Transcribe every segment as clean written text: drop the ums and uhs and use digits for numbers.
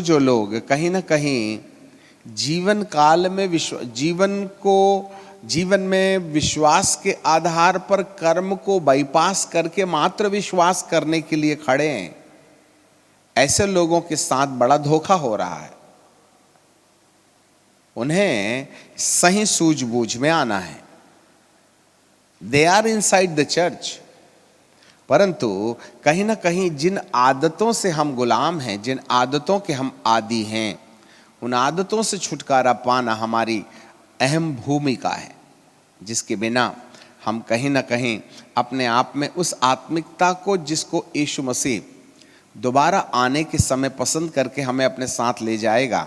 जो लोग कहीं ना कहीं जीवन काल में जीवन में विश्वास के आधार पर कर्म को बाईपास करके मात्र विश्वास करने के लिए खड़े हैं, ऐसे लोगों के साथ बड़ा धोखा हो रहा है। उन्हें सही सूझबूझ में आना है। They are inside the church, परंतु कहीं ना कहीं जिन आदतों से हम गुलाम हैं, जिन आदतों के हम आदी हैं, उन आदतों से छुटकारा पाना हमारी अहम भूमिका है, जिसके बिना हम कहीं ना कहीं अपने आप में उस आत्मिकता को, जिसको यीशु मसीह दोबारा आने के समय पसंद करके हमें अपने साथ ले जाएगा,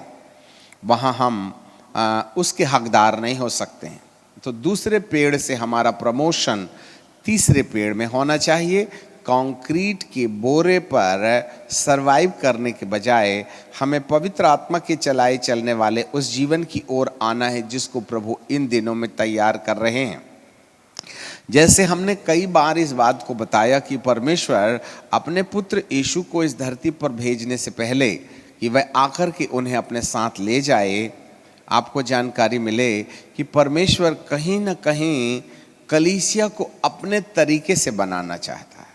वहाँ हम उसके हकदार नहीं हो सकते हैं। तो दूसरे पेड़ से हमारा प्रमोशन तीसरे पेड़ में होना चाहिए। कंक्रीट के बोरे पर सरवाइव करने के बजाय हमें पवित्र आत्मा के चलाए चलने वाले उस जीवन की ओर आना है, जिसको प्रभु इन दिनों में तैयार कर रहे हैं। जैसे हमने कई बार इस बात को बताया कि परमेश्वर अपने पुत्र यीशु को इस धरती पर भेजने से पहले कि वह आकर के उन्हें अपने साथ ले जाए, आपको जानकारी मिले कि परमेश्वर कहीं ना कहीं कलीसिया को अपने तरीके से बनाना चाहता है।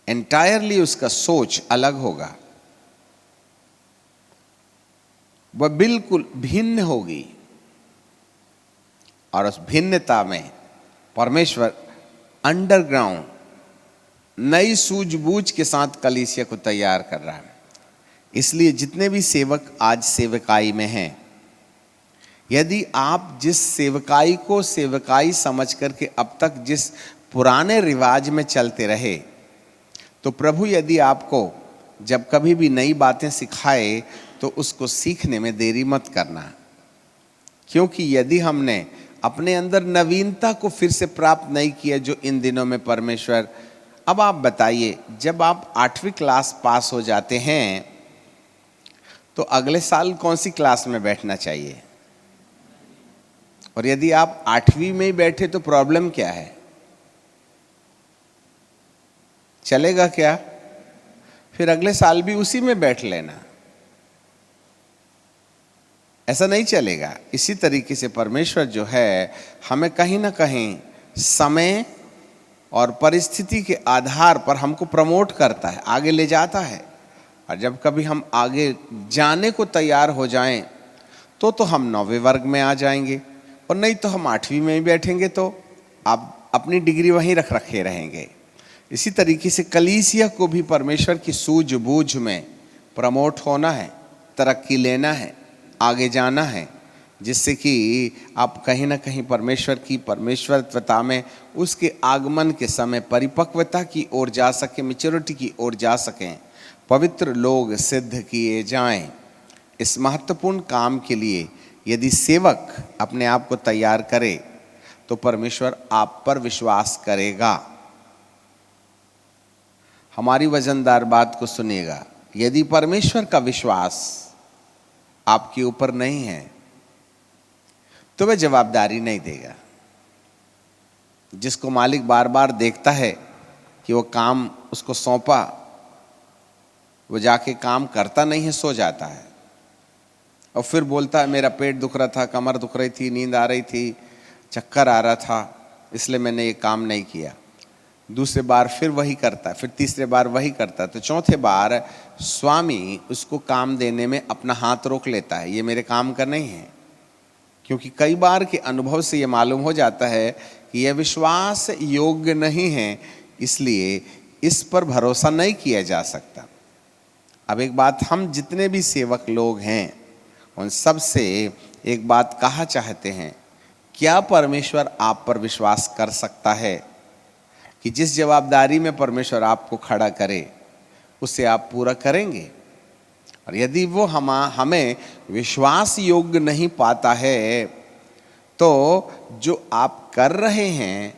एंटायरली उसका सोच अलग होगा, वह बिल्कुल भिन्न होगी, और उस भिन्नता में परमेश्वर अंडरग्राउंड नई सूझबूझ के साथ कलीसिया को तैयार कर रहा है। इसलिए जितने भी सेवक आज सेवकाई में हैं, यदि आप जिस सेवकाई को सेवकाई समझ करके अब तक जिस पुराने रिवाज में चलते रहे, तो प्रभु यदि आपको जब कभी भी नई बातें सिखाए तो उसको सीखने में देरी मत करना, क्योंकि यदि हमने अपने अंदर नवीनता को फिर से प्राप्त नहीं किया, जो इन दिनों में परमेश्वर, अब आप बताइए, जब आप 8वीं क्लास पास हो जाते हैं तो अगले साल कौन सी क्लास में बैठना चाहिए? और यदि आप 8वीं में ही बैठे तो प्रॉब्लम क्या है? चलेगा क्या? फिर अगले साल भी उसी में बैठ लेना, ऐसा नहीं चलेगा। इसी तरीके से परमेश्वर जो है हमें कहीं ना कहीं समय और परिस्थिति के आधार पर हमको प्रमोट करता है, आगे ले जाता है। और जब कभी हम आगे जाने को तैयार हो जाएं तो हम 9वें वर्ग में आ जाएंगे, और नहीं तो हम 8वीं में ही बैठेंगे, तो आप अपनी डिग्री वहीं रखे रहेंगे। इसी तरीके से कलीसिया को भी परमेश्वर की सूझबूझ में प्रमोट होना है, तरक्की लेना है, आगे जाना है, जिससे कि आप कहीं ना कहीं परमेश्वर की परमेश्वरत्वता में उसके आगमन के समय परिपक्वता की ओर जा सके, मैच्योरिटी की ओर जा सकें, पवित्र लोग सिद्ध किए जाएं। इस महत्वपूर्ण काम के लिए यदि सेवक अपने आप को तैयार करे तो परमेश्वर आप पर विश्वास करेगा। हमारी वजनदार बात को सुनिएगा, यदि परमेश्वर का विश्वास आपके ऊपर नहीं है तो वह जवाबदारी नहीं देगा। जिसको मालिक बार बार देखता है कि वो काम उसको सौंपा, वो जाके काम करता नहीं है, सो जाता है, और फिर बोलता है मेरा पेट दुख रहा था, कमर दुख रही थी, नींद आ रही थी, चक्कर आ रहा था, इसलिए मैंने ये काम नहीं किया। दूसरे बार फिर वही करता है, फिर तीसरे बार वही करता है, तो चौथे बार स्वामी उसको काम देने में अपना हाथ रोक लेता है, ये मेरे काम का नहीं है, क्योंकि कई बार के अनुभव से ये मालूम हो जाता है कि यह विश्वास योग्य नहीं है, इसलिए इस पर भरोसा नहीं किया जा सकता। अब एक बात हम जितने भी सेवक लोग हैं उन सब से एक बात कहा चाहते हैं, क्या परमेश्वर आप पर विश्वास कर सकता है कि जिस जवाबदारी में परमेश्वर आपको खड़ा करे उसे आप पूरा करेंगे? और यदि वो हमें विश्वास योग्य नहीं पाता है तो जो आप कर रहे हैं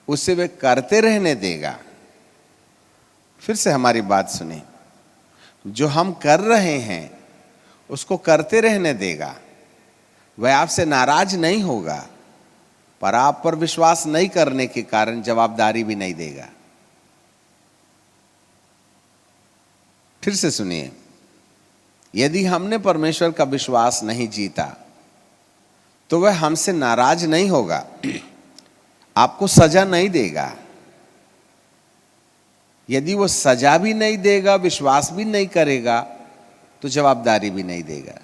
उसे वे करते रहने देगा। फिर से हमारी बात सुने, जो हम कर रहे हैं उसको करते रहने देगा। वह आपसे नाराज नहीं होगा, पर आप पर विश्वास नहीं करने के कारण जवाबदारी भी नहीं देगा। फिर से सुनिए, यदि हमने परमेश्वर का विश्वास नहीं जीता तो वह हमसे नाराज नहीं होगा, आपको सजा नहीं देगा। यदि वो सजा भी नहीं देगा, विश्वास भी नहीं करेगा, तो जवाबदारी भी नहीं देगा।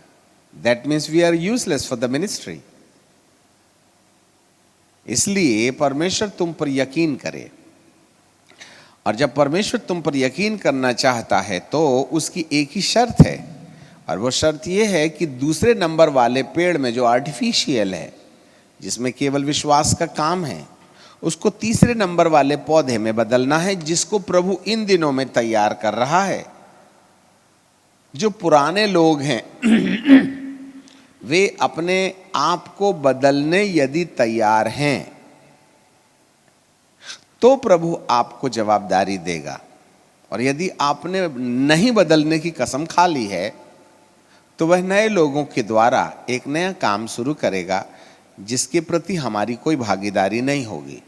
That means we are useless for the ministry. इसलिए परमेश्वर तुम पर यकीन करे, और जब परमेश्वर तुम पर यकीन करना चाहता है तो उसकी एक ही शर्त है, और वो शर्त ये है कि दूसरे नंबर वाले पेड़ में जो आर्टिफिशियल है, जिसमें केवल विश्वास का काम है, उसको तीसरे नंबर वाले पौधे में बदलना है, जिसको प्रभु इन दिनों में तैयार कर रहा है। जो पुराने लोग हैं वे अपने आप को बदलने यदि तैयार हैं तो प्रभु आपको जवाबदारी देगा, और यदि आपने नहीं बदलने की कसम खा ली है तो वह नए लोगों के द्वारा एक नया काम शुरू करेगा जिसके प्रति हमारी कोई भागीदारी नहीं होगी।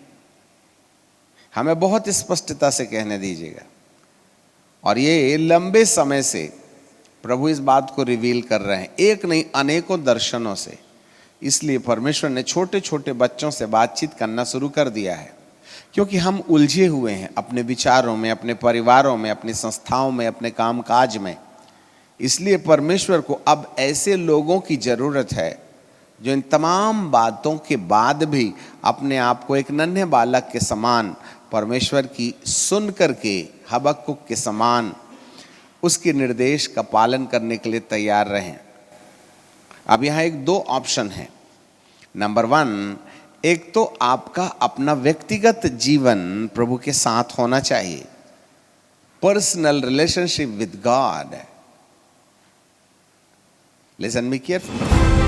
हमें बहुत स्पष्टता से कहने दीजिएगा, और ये लंबे समय से प्रभु इस बात को रिवील कर रहे हैं, एक नहीं अनेकों दर्शनों से। इसलिए परमेश्वर ने छोटे छोटे बच्चों से बातचीत करना शुरू कर दिया है, क्योंकि हम उलझे हुए हैं अपने विचारों में, अपने परिवारों में, अपनी संस्थाओं में, अपने कामकाज में। इसलिए परमेश्वर को अब ऐसे लोगों की जरूरत है जो इन तमाम बातों के बाद भी अपने आप को एक नन्हे बालक के समान परमेश्वर की सुन करके हबक्कुक के समान उसके निर्देश का पालन करने के लिए तैयार रहें। अब यहाँ एक दो ऑप्शन है। नंबर 1, एक तो आपका अपना व्यक्तिगत जीवन प्रभु के साथ होना चाहिए, personal relationship with God. Listen me carefully.